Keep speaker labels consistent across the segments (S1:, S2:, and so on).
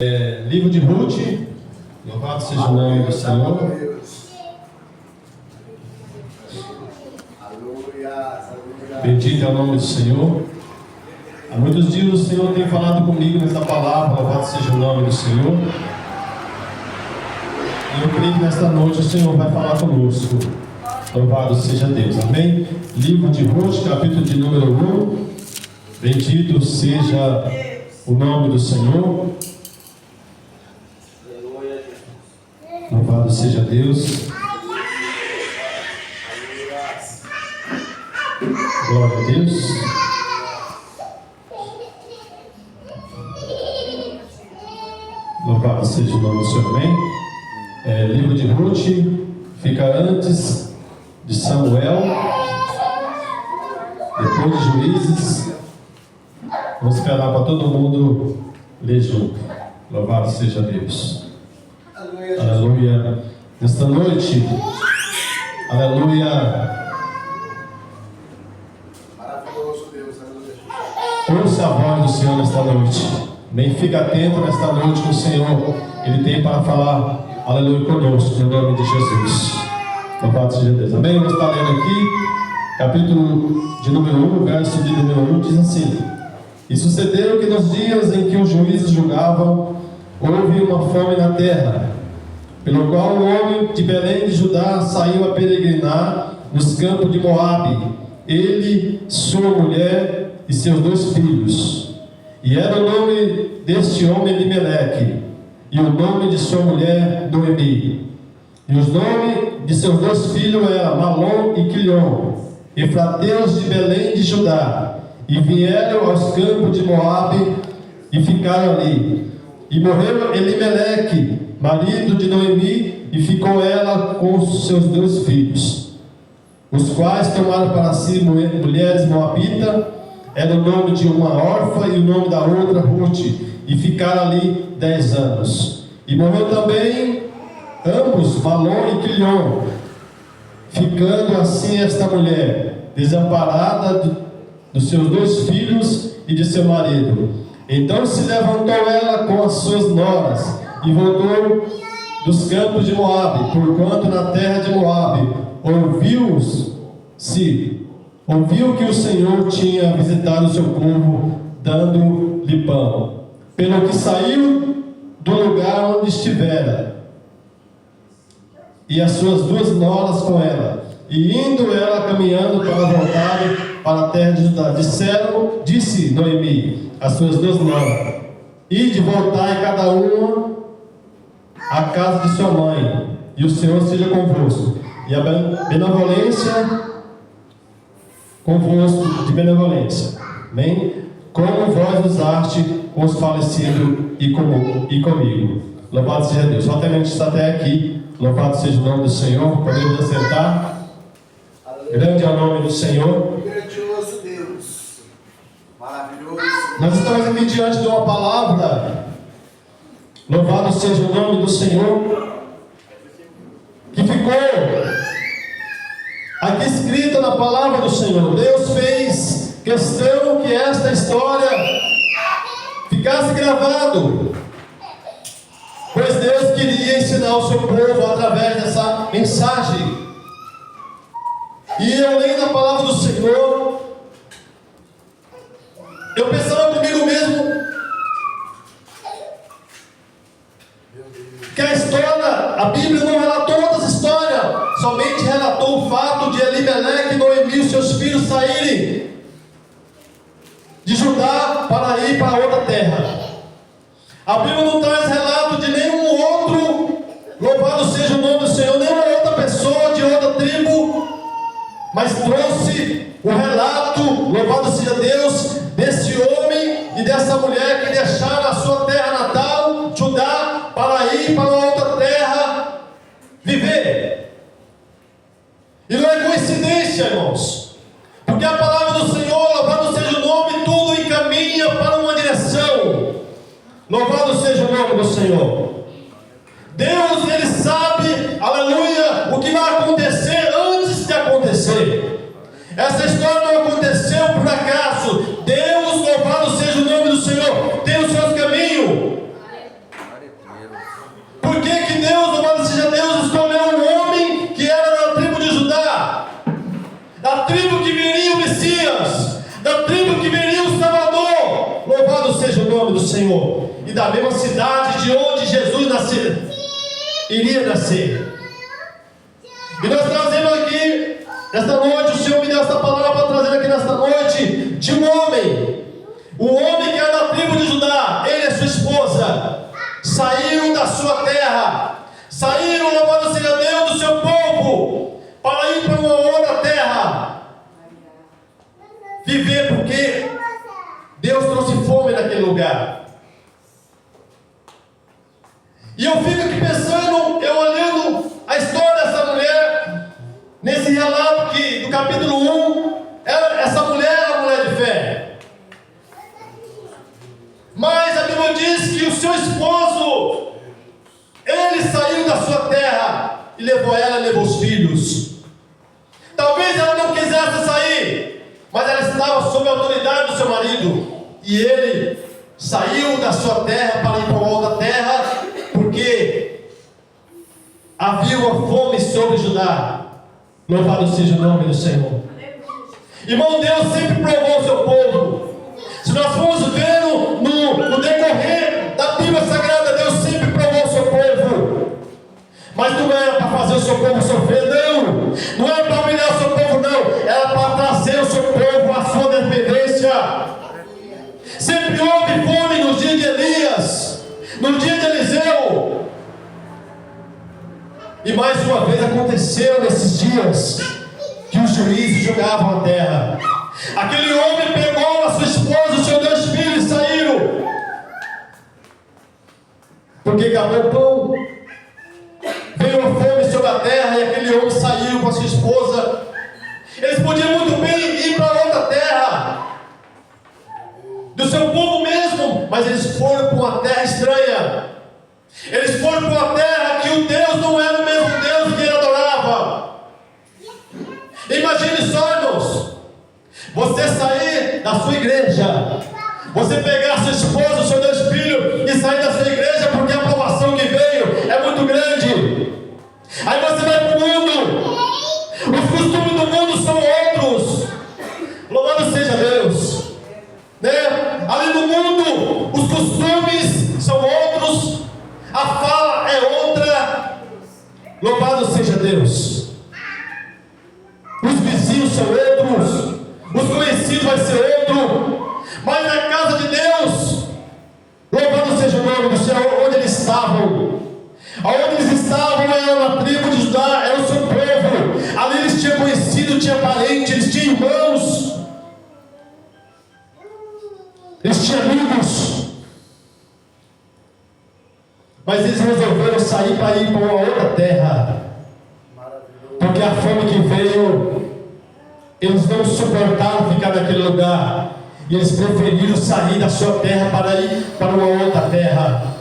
S1: Livro de Ruth, louvado seja o nome do Senhor. Bendito é o nome do Senhor. Há muitos dias o Senhor tem falado comigo nessa palavra, louvado seja o nome do Senhor. E eu creio que nesta noite o Senhor vai falar conosco. Louvado seja Deus, amém? Livro de Ruth, capítulo de número 1. Bendito seja o nome do Senhor. Louvado seja Deus. Glória a Deus. Louvado seja o nome do Senhor, amém? Livro de Ruth fica antes de Samuel, depois de Juízes. Vamos esperar para todo mundo ler junto. Louvado seja Deus. Aleluia. Nesta noite, aleluia.
S2: Maravilhoso Deus, aleluia.
S1: Ouça a voz do Senhor nesta noite. Bem, fica atento nesta noite que o Senhor, Ele tem para falar, aleluia, conosco, no nome de Jesus. Louvado seja Deus. Amém? Vamos estar lendo aqui, capítulo de número 1, verso de número 1, diz assim: E sucedeu que nos dias em que os juízes julgavam, houve uma fome na terra, pelo qual o homem de Belém de Judá saiu a peregrinar nos campos de Moabe, ele, sua mulher e seus 2 filhos. E era o nome deste homem Elimeleque, e o nome de sua mulher Noemi. E os nomes de seus 2 filhos eram Malom e Quilion, efrateus de Belém de Judá. E vieram aos campos de Moabe e ficaram ali. E morreu Elimeleque, marido de Noemi, e ficou ela com os seus 2 filhos, os quais tomaram para si mulheres moabitas. Era o nome de uma órfã e o nome da outra Ruth, e ficaram ali 10 anos. E morreu também ambos, Malom e Quilion, ficando assim esta mulher desamparada dos seus 2 filhos e de seu marido. Então se levantou ela com as suas noras e voltou dos campos de Moabe, porquanto na terra de Moabe ouviu que o Senhor tinha visitado o seu povo, dando-lhe pão, pelo que saiu do lugar onde estivera, e as suas 2 noras com ela, e indo ela caminhando para voltar para a terra de Judá, disse Noemi as suas 2 noras: Ide, voltai cada uma à casa de sua mãe, e o Senhor seja convosco, e a benevolência convosco de benevolência, amém? Como vós usaste com os falecidos e comigo. Louvado seja Deus. Só até a gente está até aqui. Louvado seja o nome do Senhor. Podemos assentar. Grande é o nome do Senhor.
S2: Grandioso Deus, maravilhoso.
S1: Nós estamos aqui diante de uma palavra. Louvado seja o nome do Senhor, que ficou aqui escrita na palavra do Senhor. Deus fez questão que esta história ficasse gravado, pois Deus queria ensinar o seu povo através dessa mensagem. E eu lendo a palavra do Senhor, eu pensava comigo mesmo que a história, a Bíblia não relatou todas as histórias, somente relatou o fato de Elimeleque, Noemi e seus filhos saírem de Judá para ir para outra terra. A Bíblia não traz relato de nenhum outro, louvado seja o nome do Senhor, nenhuma outra pessoa de outra tribo, mas trouxe o relato, louvado seja Deus, desse homem e dessa mulher que deixaram a sua terra natal, Judá, para ir para outra terra viver. E não é coincidência, irmãos, porque a palavra do Senhor, louvado seja o nome, tudo encaminha para uma direção. Louvado seja o nome do Senhor. Deus, Ele sabe, aleluia, o que vai acontecer antes de acontecer. Essa história não aconteceu por acaso. Deus, louvado seja o nome do Senhor, tem os seus caminhos. Senhor, e da mesma cidade de onde Jesus iria nascer. E nós trazemos aqui, nesta noite, o Senhor me deu esta palavra para trazer aqui nesta noite, de um homem que é da tribo de Judá, ele e sua esposa, saíram da sua terra, saíram, louvado seja Deus, do seu povo, para ir para uma outra terra, viver, porque Deus trouxe fome naquele lugar. E eu fico aqui pensando, eu olhando a história dessa mulher, nesse relato que, do capítulo 1, essa mulher era uma mulher de fé. Mas a Bíblia diz que o seu esposo, ele saiu da sua terra e levou ela e levou os filhos. Talvez ela não quisesse sair, mas ela estava sob a autoridade do seu marido. E ele saiu da sua terra para ir para outra terra, porque havia uma fome sobre Judá. Louvado seja o nome do Senhor. Irmão, Deus sempre provou o seu povo. Se nós formos vendo no decorrer da Bíblia Sagrada, Deus sempre provou o seu povo. Mas não era para fazer o seu povo sofrer, não era para humilhar o seu povo, não. Era para trazer o seu povo à sua dependência. Sempre houve fome nos dias de Elias, no dia de Eliseu. E mais uma vez aconteceu nesses dias que os juízes julgavam a terra. Aquele homem pegou a sua esposa, os seus 2 filhos e saíram, porque acabou o pão. Veio a fome sobre a terra e aquele homem saiu com a sua esposa. Eles podiam muito bem ir para outra terra, do seu povo mesmo, mas eles foram para uma terra estranha. Eles foram para uma terra que o Deus não era o mesmo Deus que ele adorava. Imagine só, irmãos, você sair da sua igreja, você pegar sua esposa, seus 2 filhos e sair da sua igreja porque a aprovação que veio é muito grande. Aí você vai para o mundo, os costumes do mundo são outros. Louvado seja Deus, né? Ali no mundo os costumes são outros, a fala é outra. Louvado seja Deus. Os vizinhos são outros, os conhecidos vai ser outro. Mas na casa de Deus, louvado seja o nome do Senhor, onde eles estavam. Aonde eles estavam era na tribo de Judá, era o seu povo. Ali eles tinham conhecido, tinham parentes, eles tinham irmãos, eles tinham amigos. Mas eles resolveram sair para ir para uma outra terra, porque a fome que veio, eles não suportaram ficar naquele lugar, e eles preferiram sair da sua terra para ir para uma outra terra.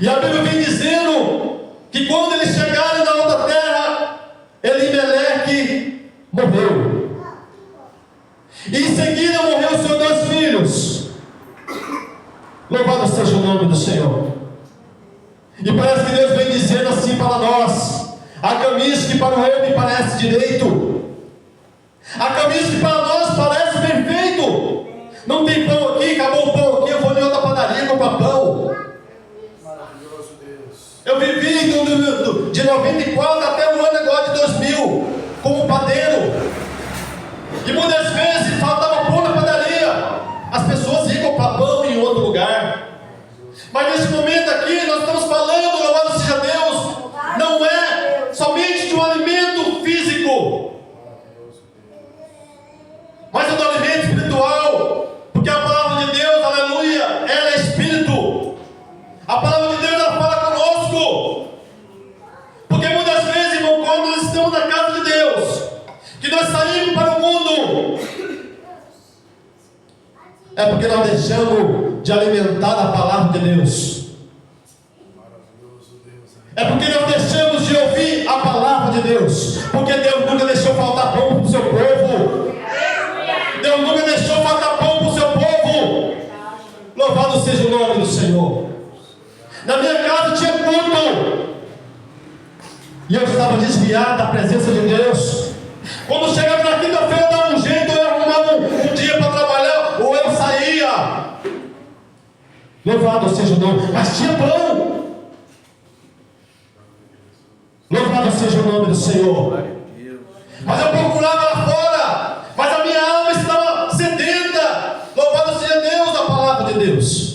S1: E a Bíblia vem dizendo que quando eles chegaram na outra terra, Elimeleque morreu, e em seguida morreu seus 2 filhos. Louvado seja o nome do Senhor. E parece que Deus vem dizendo assim para nós: há caminhos que para o homem parece direito, há caminhos que para nós parece perfeito. Não tem pão aqui, acabou o pão aqui, eu vou em outra padaria comprar pão.
S2: Maravilhoso Deus.
S1: Eu vivi de 94 até o ano agora de 2000 como padeiro, e muitas vezes faltava pão na padaria, as pessoas iam comprar pão em outro lugar. Mas nesse momento aqui nós estamos falando, louvado seja Deus, não é somente de um alimento físico, mas é do alimento espiritual, porque a palavra de Deus, aleluia, ela é espírito. A palavra de Deus, ela fala conosco. Porque muitas vezes, irmão, quando nós estamos na casa de Deus, que nós saímos para o mundo, é porque nós deixamos de alimentar a palavra de Deus. É porque nós deixamos de ouvir a palavra de Deus. Porque Deus nunca deixou faltar pão para o seu povo. Deus nunca deixou faltar pão para o seu povo. Louvado seja o nome do Senhor. Na minha casa tinha culto, e eu estava desviado da presença de Deus. Quando chegava na quinta-feira, eu dava um jeito, eu arrumava um dia para trabalhar, ou eu saía. Louvado seja o nome. Mas tinha pão. Louvado seja o nome do Senhor. Mas eu procurava lá fora. Mas a minha alma estava sedenta. Louvado seja Deus, a palavra de Deus.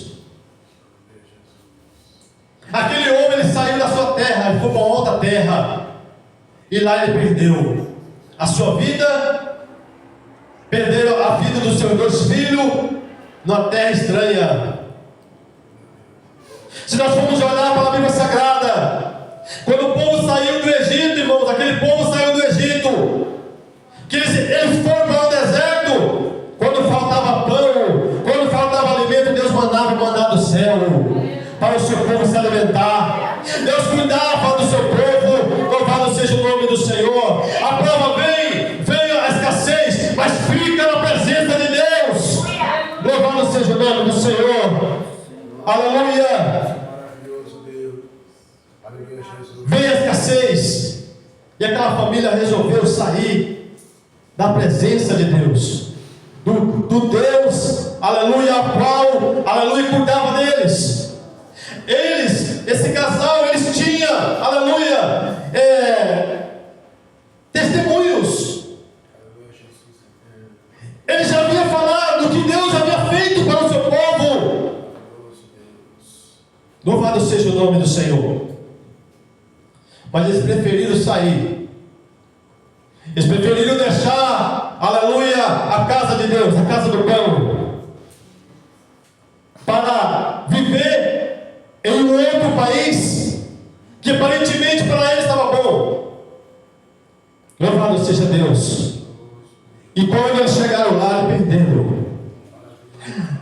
S1: Aquele homem, ele saiu da sua terra, ele foi para outra terra. E lá ele perdeu a sua vida, perdeu a vida dos seus dois filhos, numa terra estranha. Se nós formos olhar para a Bíblia Sagrada, quando o povo saiu do Egito, irmãos, aquele povo saiu do Egito, que eles foram para o deserto, quando faltava pão, quando faltava alimento, Deus mandava o maná do céu, para o seu povo se alimentar. Deus cuidava do seu povo, louvado seja o nome do Senhor. A prova vem a escassez, mas fica na presença de Deus. Louvado seja o nome do Senhor. Aleluia. Vem a escassez, e aquela família resolveu sair da presença de Deus, do Deus, aleluia, a qual, aleluia, cuidava deles. Esse casal, eles tinham, aleluia, testemunhos. Eles já haviam falado do que Deus havia feito para o seu povo. Louvado seja o nome do Senhor. Mas eles preferiram sair. Eles preferiram deixar, aleluia, a casa de Deus, a casa do pão, para viver em um outro país que aparentemente para eles estava bom. Louvado seja Deus. E quando eles chegaram lá, eles perderam.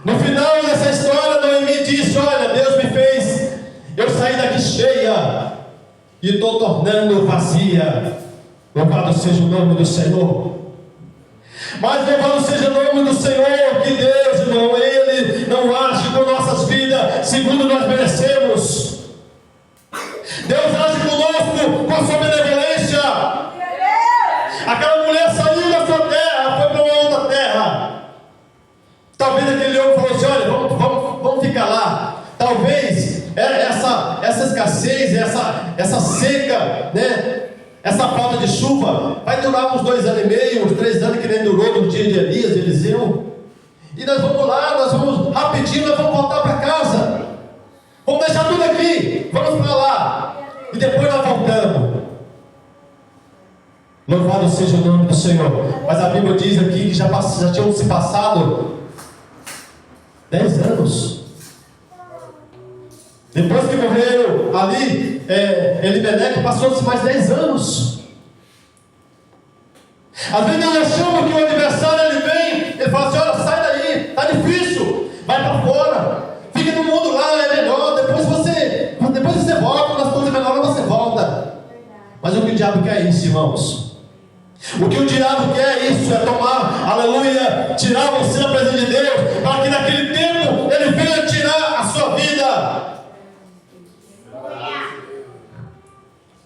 S1: No final dessa história, Noemi disse: olha, Deus me fez eu sair daqui cheia e estou tornando vazia. Louvado seja o nome do Senhor. Mas louvado seja o nome do Senhor, que Deus, irmão, Ele não age com nossas vidas segundo nós merecemos. Deus age conosco com a sua benevolência. Aquela mulher saiu da sua terra, foi para uma outra terra. Talvez aquele homem falou assim: olha, vamos ficar lá. Talvez essa escassez, essa seca, né? Essa falta de chuva vai durar uns 2 anos e meio, uns 3 anos, que nem durou no dia de Elias, Eliseu. E nós vamos lá, nós vamos rapidinho, nós vamos voltar para casa. Vamos deixar tudo aqui, vamos para lá. E depois nós voltamos. Louvado seja o nome do Senhor. Mas a Bíblia diz aqui que já tinham se passado 10 anos. Depois que morreu ali, Elimeleque, passou-se mais 10 anos. Às vezes nós achamos que o adversário ele vem, ele fala assim: olha, sai daí, está difícil, vai para fora, fica no mundo lá, é melhor, depois você volta, nas coisas melhores você volta. Mas o que o diabo quer é isso, irmãos. O que o diabo quer é isso, é tomar, aleluia, tirar você da presença de Deus, para que naquele tempo ele venha tirar a sua vida.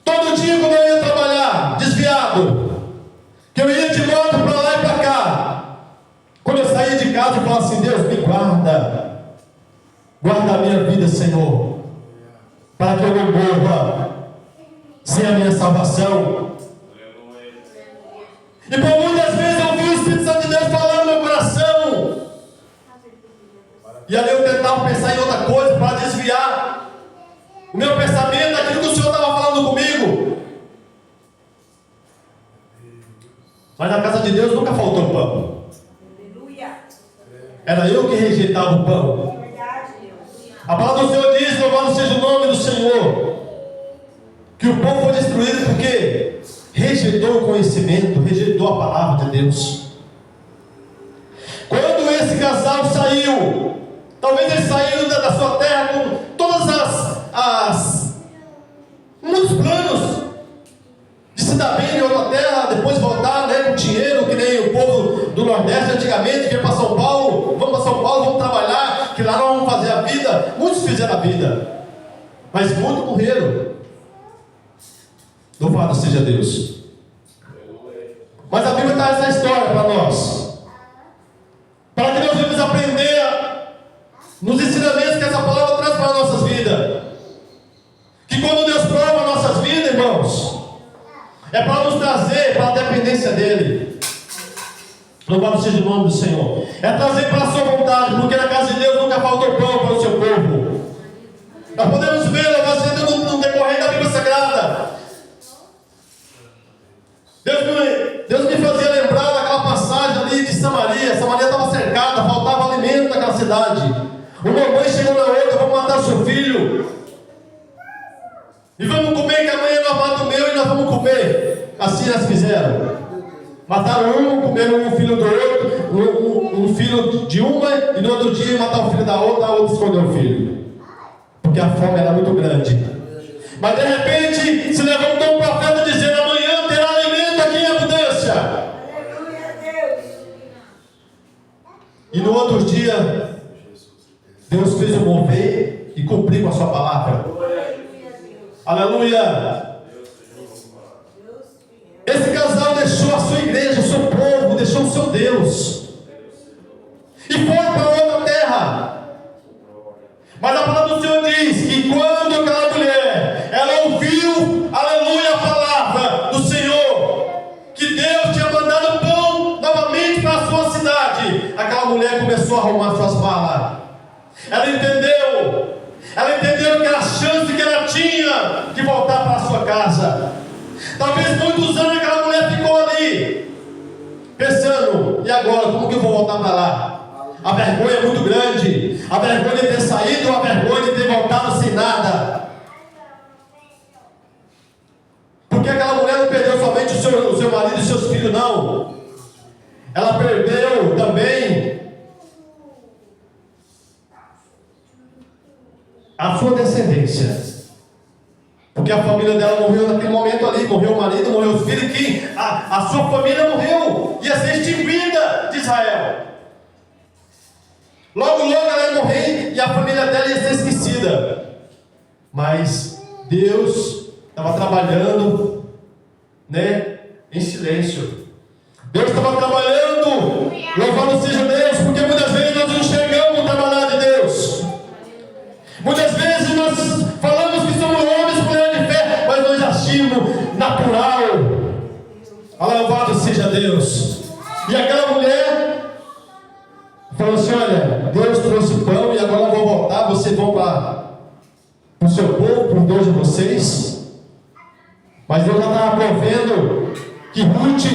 S1: Todo dia quando eu ia trabalhar, desviado, que eu ia de moto para lá e para cá, quando eu saía de casa eu falava assim: Deus, me guarda a minha vida, Senhor, para que eu não morra sem a minha salvação. E por muitas vezes eu ouvi o Espírito Santo de Deus falando no meu coração, e ali eu tentava pensar em outra coisa para desviar o meu pensamento daquilo que o Senhor estava falando comigo. Mas na casa de Deus nunca faltou pão. Era eu que rejeitava o pão. A palavra do Senhor diz: louvado seja o nome do Senhor, que o povo foi destruído porque rejeitou o conhecimento, rejeitou a palavra de Deus. Quando esse casal saiu, talvez eles saíram da sua terra com todas muitos planos de se dar bem em outra terra, depois voltar, né, com dinheiro, que nem o povo do Nordeste antigamente, que ia para São Paulo, vamos para São Paulo, vamos trabalhar, que lá nós vamos fazer a vida. Muitos fizeram a vida, mas muitos morreram. Louvado seja Deus. Mas a Bíblia traz essa história para nós, para que nós venhamos aprender nos ensinamentos que essa palavra traz para as nossas vidas. Que quando Deus prova nossas vidas, irmãos, é para nos trazer para a dependência dEle. Louvado seja o nome do Senhor. É trazer para a sua vontade, porque na casa de Deus nunca faltou pão para o seu povo. Nós podemos ver, louvado seja Deus, no decorrer da Bíblia Sagrada. Deus me fazia lembrar daquela passagem ali de Samaria. Samaria estava cercada, faltava alimento naquela cidade. Uma mãe chegou na outra: vamos matar o seu filho. E vamos comer, que amanhã nós matamos o meu e nós vamos comer. Assim elas fizeram. Mataram um, comeram um filho do outro, um filho de uma, e no outro dia mataram o filho da outra, a outra escondeu o filho. Porque a fome era muito grande. Mas de repente se levantou um profeta dizendo: amanhã terá alimento aqui em abundância.
S3: Aleluia a Deus.
S1: E no outro dia, Deus fez o mover e cumprir com a sua palavra. Aleluia. Esse casal deixou a sua igreja, o seu povo, deixou o seu Deus e foi para outra terra. Mas a palavra do Senhor diz que quando aquela mulher, ela ouviu, aleluia, a palavra do Senhor, que Deus tinha mandado pão novamente para a sua cidade, aquela mulher começou a arrumar suas malas. Ela entendeu que era a chance que ela tinha de voltar para a sua casa. Talvez muitos anos aquela mulher ficou ali, pensando: e agora, como que eu vou voltar para lá? A vergonha é muito grande, a vergonha de ter saído, a vergonha de ter voltado sem nada. Porque aquela mulher não perdeu somente o seu marido e seus filhos, não. Ela perdeu também a sua descendência. Porque a família dela morreu naquele momento ali. Morreu o marido, morreu os filhos, que a sua família morreu, ia ser extinguida de Israel. Logo ela ia morrer e a família dela ia ser esquecida. Mas Deus estava trabalhando, em silêncio. Deus estava trabalhando, louvado seja Deus, porque muitas vezes nós não enxergamos o trabalhar de Deus. Muitas vezes nós falamos que somos homens, mulheres de fé, mas nós agimos natural. Louvado seja Deus. E aquela mulher falou assim: olha, Deus trouxe pão e agora eu vou voltar, vocês vão para o seu povo, para os dois de vocês. Mas Deus já estava provendo que Ruth,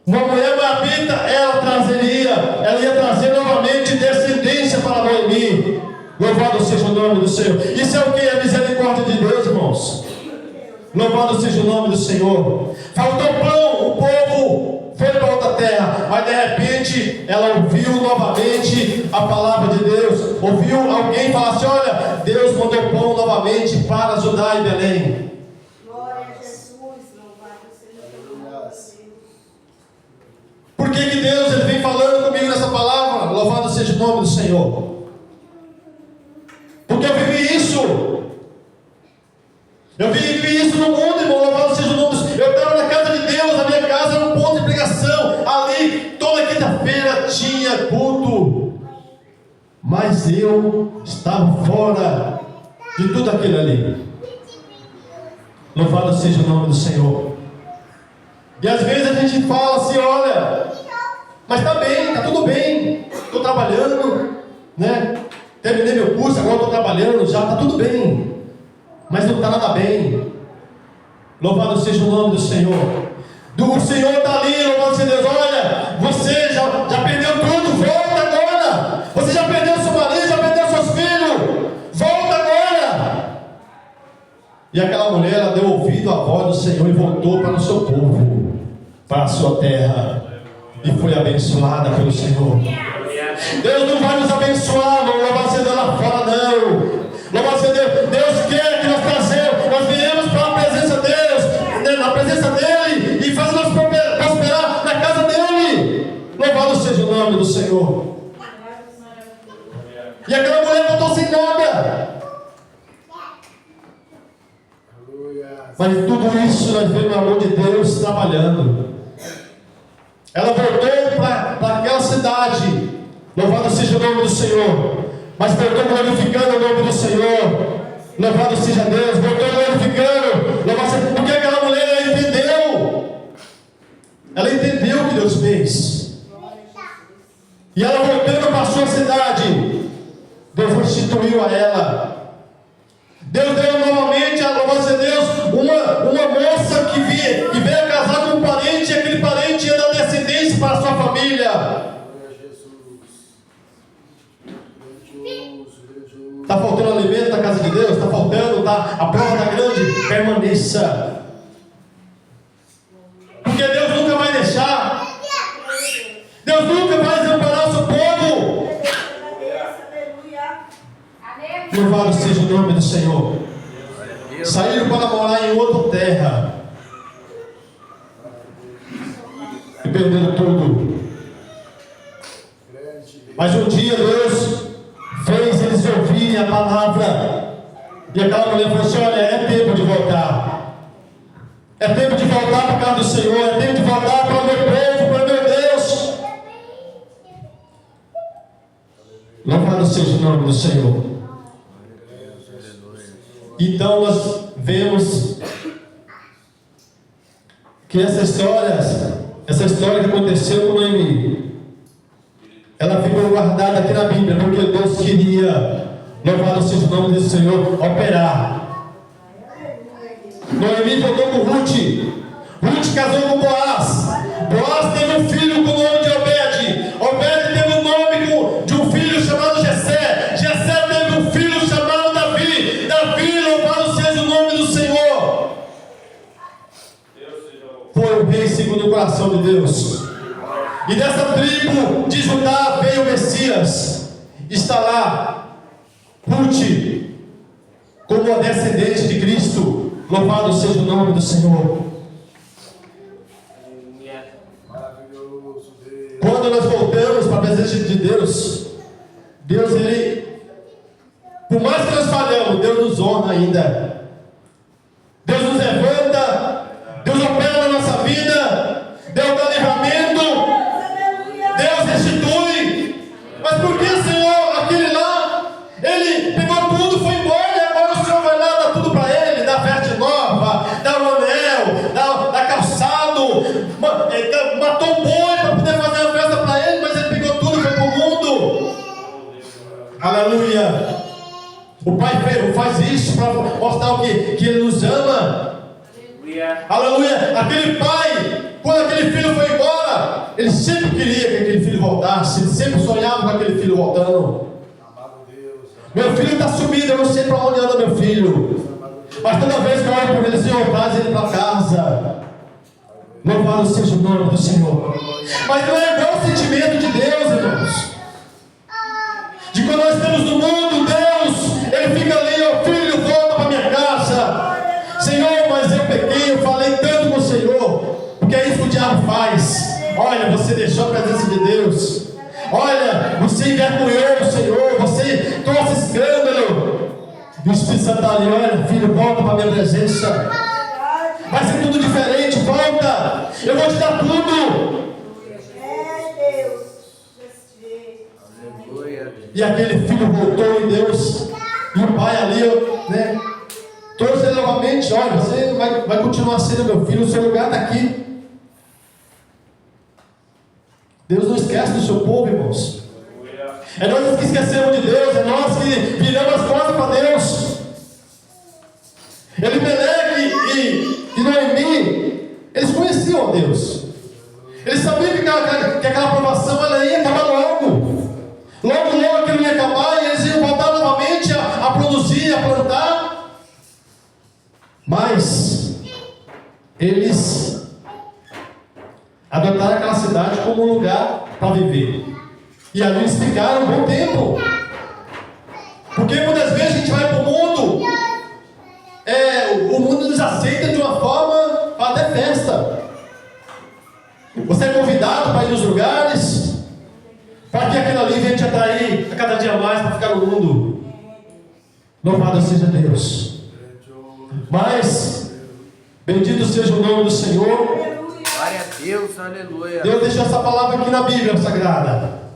S1: uma mulher moabita, ela ia trazer novamente descendência para Noemi. Louvado seja o nome do Senhor. Isso é o que? A misericórdia de Deus, irmãos. Louvado seja o nome do Senhor. Faltou pão, o povo foi para outra terra, mas de repente ela ouviu novamente a palavra de Deus. Ouviu alguém falar assim: olha, Deus mandou pão novamente para Judá e Belém.
S3: Glória a Jesus, louvado seja o nome de Deus.
S1: Por que Deus ele vem falando comigo nessa palavra? Louvado seja o nome do Senhor. Porque eu vivi isso. Eu vivi isso no mundo, irmão. Louvado seja o nome do Senhor. Eu estava na casa de Deus, a minha casa era um ponto de pregação. Ali, toda quinta-feira tinha culto. Mas eu estava fora de tudo aquilo ali. Louvado seja o nome do Senhor. E às vezes a gente fala assim: olha, mas está bem, está tudo bem. Estou trabalhando, terminei meu curso, agora estou trabalhando, já está tudo bem. Mas não está nada bem. Louvado seja o nome do Senhor. O Senhor está ali, louvado seja Deus. Olha, você já perdeu tudo, volta agora. Você já perdeu seu marido, já perdeu seus filhos, volta agora. E aquela mulher, ela deu ouvido à voz do Senhor e voltou para o seu povo, para a sua terra, e foi abençoada pelo Senhor. Deus não vai nos abençoar, não louvado seja Deus lá fora, não. Louvado seja Deus. Deus quer que nós viemos para a presença de Deus, na presença dEle, e faz nós prosperar na casa dEle. Louvado seja o nome do Senhor. E aquela mulher voltou sem nada. Mas tudo isso nós vemos o amor de Deus trabalhando. Ela voltou para aquela cidade Louvado seja o nome do Senhor. Mas voltou glorificando o nome do Senhor. Louvado seja Deus. Voltou glorificando. Louvado seja... Porque aquela mulher, ela entendeu. Ela entendeu o que Deus fez. E ela voltando para a sua cidade, Deus restituiu a ela. Deus deu novamente, louvado seja Deus, uma moça que veio casar com um parente, e aquele parente ia dar descendência para a sua família. Está faltando alimento na casa de Deus? Está faltando, tá? A prova da grande, permaneça. Porque Deus nunca vai deixar. Deus nunca vai desamparar o seu povo. Louvado seja o nome do Senhor. Saíram para morar em outra terra e perderam tudo. Mas um dia Deus fez eles ouvirem a palavra. E aquela mulher falou assim: olha, é tempo de voltar. É tempo de voltar para a casa do Senhor. É tempo de voltar para o meu povo, para o meu Deus. Louvado seja o nome do Senhor. Então nós vemos que essa história que aconteceu com Noemi, ela ficou guardada aqui na Bíblia, porque Deus queria, louvado seja o nome do Senhor, operar. Noemi voltou com Ruth. Ruth casou com Boaz. Boaz teve um filho com o nome de Obed. Obed teve o nome de um filho chamado Jessé. Jessé teve um filho chamado Davi. Davi, louvado seja o nome do Senhor, foi o rei segundo o coração de Deus. E dessa tribo de Judá veio o Messias. Está lá Ruth como a descendente de Cristo. Louvado seja o nome do Senhor. Quando nós voltamos para a presença de Deus, Deus, Ele, por mais que nós falhamos, Deus nos honra ainda. Deus nos levanta, Deus opera na nossa vida, Deus dá livramento, Deus restitui. Mas por que, Senhor, aquele lá, ele pegou tudo, foi embora, e agora o Senhor vai lá dar tudo para ele, dá veste nova, dá o anel, dá calçado, matou um boi para poder fazer a festa para ele, mas ele pegou tudo e foi para o mundo. Aleluia. O Pai faz isso para mostrar o que Ele nos ama. Aleluia. Aquele pai, quando aquele filho foi embora, ele sempre queria que aquele filho voltasse. Ele sempre sonhava com aquele filho voltando. Meu filho está sumido, eu não sei para onde anda meu filho. Mas toda vez que eu olho por ele, Senhor, traz ele para casa. Louvado seja o nome do Senhor. Mas não é igual o sentimento de Deus, irmãos. De quando nós estamos no mundo, Deus, Ele fica ali, ó, filho, volta para minha casa. Senhor, mas eu pequei, eu falei tanto com o Senhor. Porque é isso que o diabo faz. Olha, você deixou a presença de Deus. Olha, você envergonhou o Senhor, você trouxe escândalo. E o Espírito Santo está ali, olha, filho, volta para a minha presença. Vai ser tudo diferente, volta. Eu vou te dar tudo. E aquele filho voltou em Deus. E o pai ali, né, trouxe ele novamente. Olha, você vai continuar sendo meu filho, o seu lugar está aqui. Deus não esquece do seu povo, irmãos. É nós que esquecemos de Deus, é nós que viramos as costas para Deus. Elimelec e Noemi, eles conheciam a Deus. Eles sabiam que aquela aprovação ela ia acabar logo. Logo aquilo ia acabar e eles iam voltar novamente a produzir, a plantar. Mas eles adotaram aquela cidade como um lugar para viver. E ali eles ficaram um bom tempo. Porque muitas vezes a gente vai para o mundo, o mundo nos aceita de uma forma para até festa. Você é convidado para ir nos lugares, para que aquilo ali venha te atrair a cada dia mais para ficar no mundo. Louvado seja Deus. Mas, bendito seja o nome do Senhor.
S4: Glória a Deus, aleluia.
S1: Deus deixou essa palavra aqui na Bíblia Sagrada.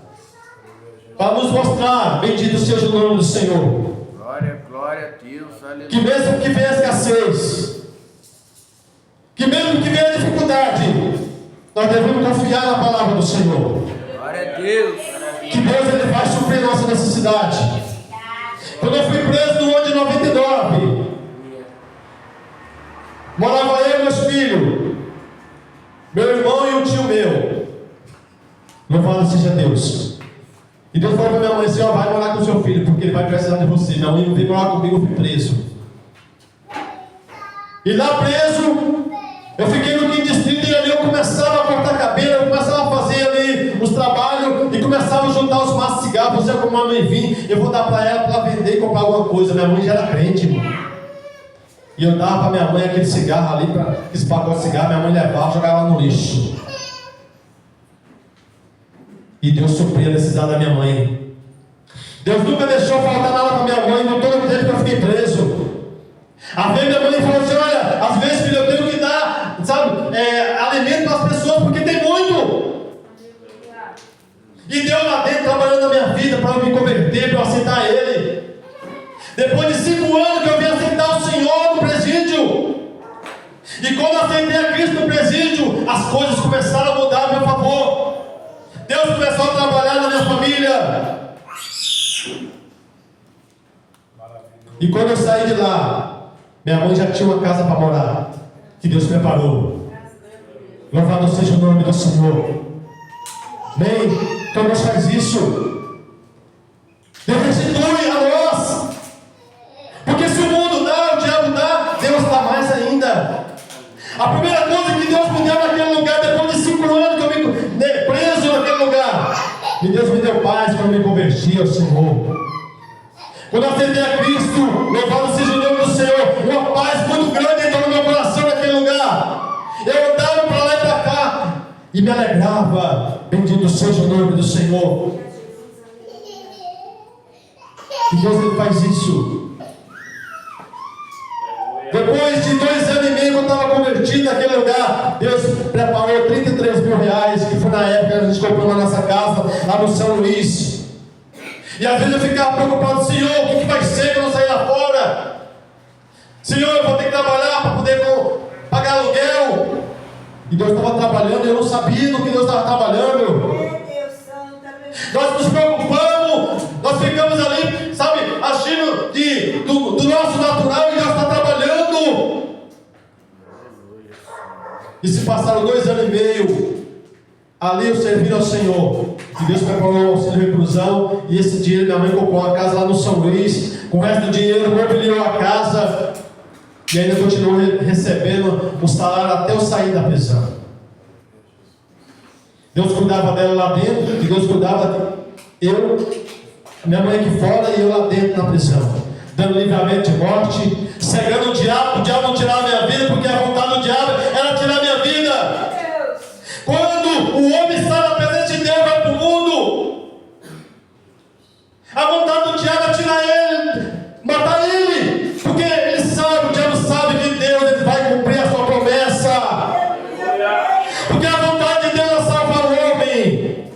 S1: para nos mostrar, bendito seja o nome do Senhor,
S2: Glória, glória a Deus, aleluia.
S1: que mesmo que venha a escassez, que mesmo que venha a dificuldade, nós devemos confiar na palavra do Senhor.
S2: Glória a Deus.
S1: Que Deus ele vai suprir nossa necessidade. Quando eu fui preso no ano de 99, morava eu e meus filhos, meu irmão e um tio meu. Louvado seja Deus. E Deus falou para minha mãe assim: ó, vai morar com o seu filho, porque ele vai precisar de você. Minha mãe não veio morar comigo, eu fui preso. E lá preso, eu fiquei no quinto distrito e ali eu começava a cortar cabelo, eu começava a fazer ali os trabalhos e começava a juntar os maços de cigarro. Você, como a mãe vir, eu vou dar para ela para vender e comprar alguma coisa. Minha mãe já era crente, irmão. E eu dava para minha mãe aquele cigarro ali, aquele pacote de cigarro, minha mãe levava, jogava no lixo. E Deus supria a necessidade da minha mãe. Deus nunca deixou faltar nada para minha mãe, no todo o tempo que eu fiquei preso. Às vezes minha mãe falou assim: olha, às vezes, filho, eu tenho que dar, sabe, alimento para as pessoas, porque tem muito. E Deus lá dentro trabalhando na minha vida para eu me converter, para eu aceitar Ele. Depois de 5 anos que eu vim aceitar o Senhor no presídio. E quando eu aceitei a Cristo no presídio, as coisas começaram a mudar a meu favor. Deus começou a trabalhar na minha família. E quando eu saí de lá, minha mãe já tinha uma casa para morar, que Deus preparou. Louvado seja o nome do Senhor. Bem, então Deus faz isso. Deus restitui a nós. Porque se o mundo dá, o diabo dá, Deus dá mais ainda. A primeira coisa que Deus me deu naquele lugar, depois de 5 anos que eu me preso naquele lugar, e Deus me deu paz quando eu me converti ao Senhor. Quando eu aceitei a Cristo, louvado seja o nome do Senhor, uma paz muito grande entrou no meu coração naquele lugar. Eu andava para lá e para cá e me alegrava. Bendito seja o nome do Senhor. E Deus ele faz isso. Depois de 2 anos e meio que eu estava convertido naquele lugar, Deus preparou 33 mil reais, que foi na época que a gente comprou na nossa casa, lá no São Luís. E às vezes eu ficava preocupado: Senhor, o que vai ser quando eu sair lá fora? Senhor, eu vou ter que trabalhar para poder pagar aluguel. E Deus estava trabalhando e eu não sabia do que Deus estava trabalhando. Nós nos preocupamos, nós ficamos ali, sabe, agindo do nosso natural, e Deus está trabalhando. E se passaram 2 anos e meio, ali eu servi ao Senhor, e Deus preparou o auxílio de reclusão, e esse dinheiro minha mãe comprou uma casa lá no São Luís, com o resto do dinheiro mobiliou a casa, e ainda continuou recebendo o salário até eu sair da prisão. Deus cuidava dela lá dentro, e Deus cuidava de minha mãe aqui fora e eu lá dentro na prisão, dando livramento de morte, cegando o diabo não tirava a minha vida, porque a vontade do diabo era tirar a minha vida. Quando o homem está na presença de Deus, vai para o mundo, a vontade do diabo é tirar ele, matar ele, porque ele sabe, o diabo sabe que Deus ele vai cumprir a sua promessa. Porque a vontade de Deus é salvar o homem.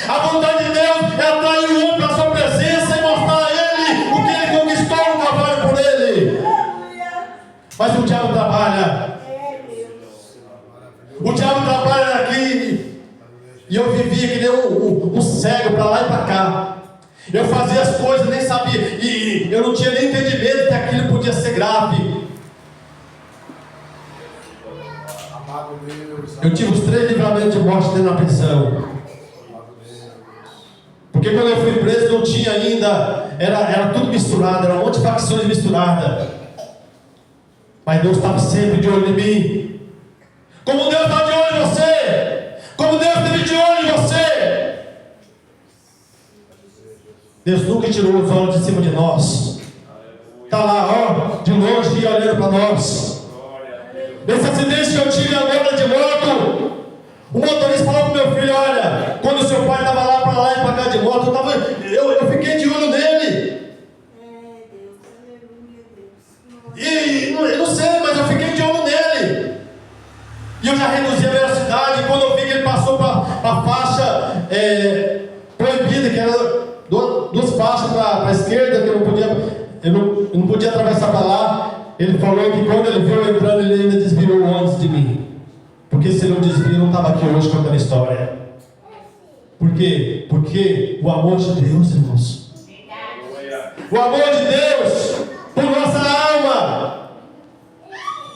S1: A vontade de Deus é atrair o homem para a sua presença e mostrar a ele o que ele conquistou no trabalho por ele. Mas o diabo trabalha. O diabo trabalha aqui. E eu vivia que nem um cego para lá e para cá. Eu fazia as coisas, nem sabia. E eu não tinha nem entendimento que aquilo podia ser grave. Eu tive os 3 livramentos de morte dentro da prisão. Porque quando eu fui preso não tinha ainda, era tudo misturado, era um monte de facções misturadas. Mas Deus estava sempre de olho em mim. Como Deus está de olho em você, como Deus esteve de olho em você. Deus nunca tirou os olhos de cima de nós. Está lá, ó, de longe, olhando para nós. Nesse acidente que eu tive agora de moto, o motorista falou para o meu filho: olha, quando o seu pai estava lá e para cá de moto, eu fiquei de olho nele. E eu não sei, mas eu fiquei de olho nele. E eu já reduzi a velocidade. Quando eu vi que ele passou para a faixa proibida, que era do para a esquerda, que eu não podia atravessar para lá. Ele falou que quando ele viu eu entrando, ele ainda desviou antes de mim. Porque se ele não desvia, eu não estava aqui hoje contando a história. Por quê? Porque o amor de Deus, irmãos. O amor de Deus por nossa alma.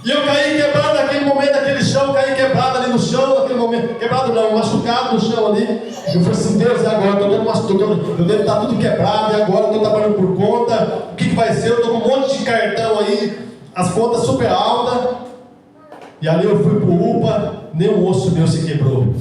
S1: E eu caí quebrado naquele momento, naquele chão, caí quebrado ali no chão, naquele momento, quebrado não, machucado no chão ali. Eu falei assim, Deus, e agora? Eu devo estar tudo quebrado, e agora eu estou trabalhando por conta, o que vai ser? Eu estou com um monte de cartão aí, as contas super altas. E ali eu fui pro UPA, nem um osso meu se quebrou.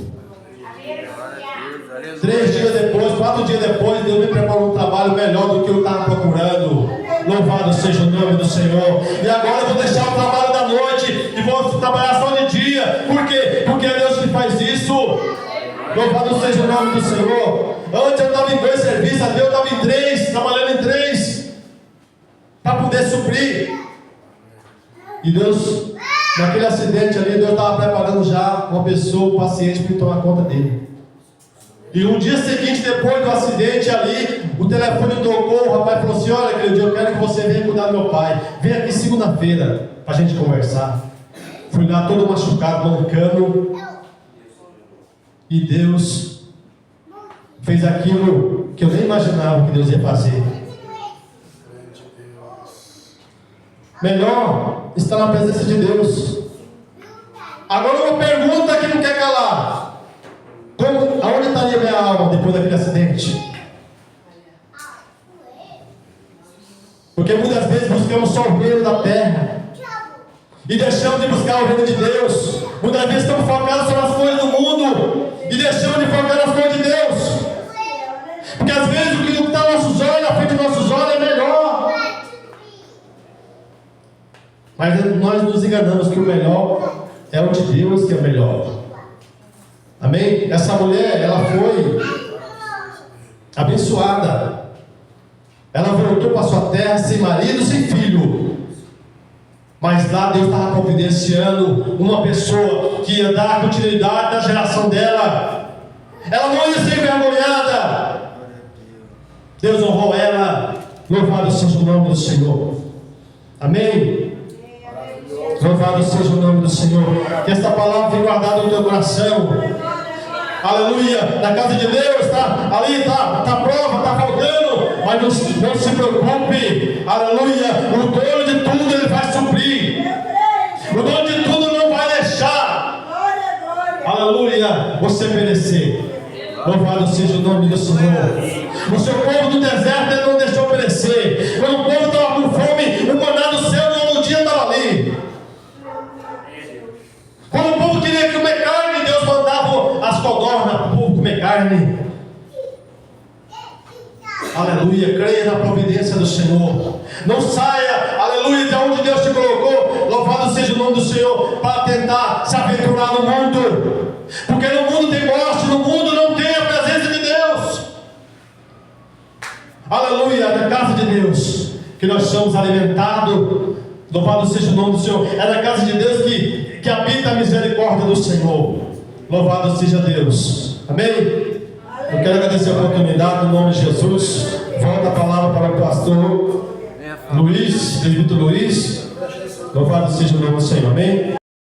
S1: 3 dias depois, 4 dias depois, Deus me preparou um trabalho melhor do que eu estava procurando. Louvado seja o nome do Senhor. E agora eu vou deixar o trabalho da noite e vou trabalhar só de dia. Por quê? Porque é Deus que faz isso. Louvado seja o nome do Senhor. Antes eu estava em 2 serviços, até eu estava em 3, trabalhando em 3, para poder suprir. E Deus, naquele acidente ali, Deus estava preparando já uma pessoa, um paciente, para tomar conta dele. E no dia seguinte, depois do acidente ali, o telefone tocou, o rapaz falou assim, olha, querido, eu quero que você venha cuidar do meu pai. Vem aqui segunda-feira, para a gente conversar. Fui lá todo machucado, mancando. E Deus fez aquilo que eu nem imaginava que Deus ia fazer. Melhor estar na presença de Deus. Agora uma pergunta que não quer calar. Aonde estaria minha alma depois daquele acidente? Porque muitas vezes buscamos só o reino da terra e deixamos de buscar o reino de Deus. Muitas vezes estamos focados só nas coisas do mundo e deixamos de focar nas coisas de Deus. Porque às vezes o que não está aos nossos olhos, na frente dos nossos olhos, é melhor. Mas nós nos enganamos que o melhor é o de Deus que é melhor. Amém? Essa mulher, ela foi abençoada. Ela voltou para sua terra sem marido, sem filho. Mas lá Deus estava providenciando uma pessoa que ia dar continuidade da geração dela. Ela não ia ser envergonhada. Deus honrou ela. Louvado seja o nome do Senhor. Amém? Louvado seja o nome do Senhor. Que esta palavra fique guardada no teu coração. Aleluia, na casa de Deus, tá? Ali está prova, está faltando, mas não se preocupe, aleluia, o dono de tudo ele vai suprir, o dono de tudo não vai deixar, aleluia, você perecer. Louvado seja o nome do Senhor. O seu povo do deserto ele não deixou perecer. Quando o povo estava com fome, o maná do céu no dia estava ali. Quando o povo queria comer carne, Deus mandava as codornas para o povo comer carne. Aleluia, creia na providência do Senhor. Não saia, aleluia, de onde Deus te colocou. Louvado seja o nome do Senhor, para tentar se aventurar no mundo. Porque no mundo tem morte, no mundo não tem a presença de Deus. Aleluia, na casa de Deus que nós somos alimentados. Louvado seja o nome do Senhor. É na casa de Deus que habita a misericórdia do Senhor. Louvado seja Deus. Amém? Eu quero agradecer a oportunidade no nome de Jesus. Volta a palavra para o pastor Luiz, presbítero Luiz. Louvado seja o nome do Senhor. Amém?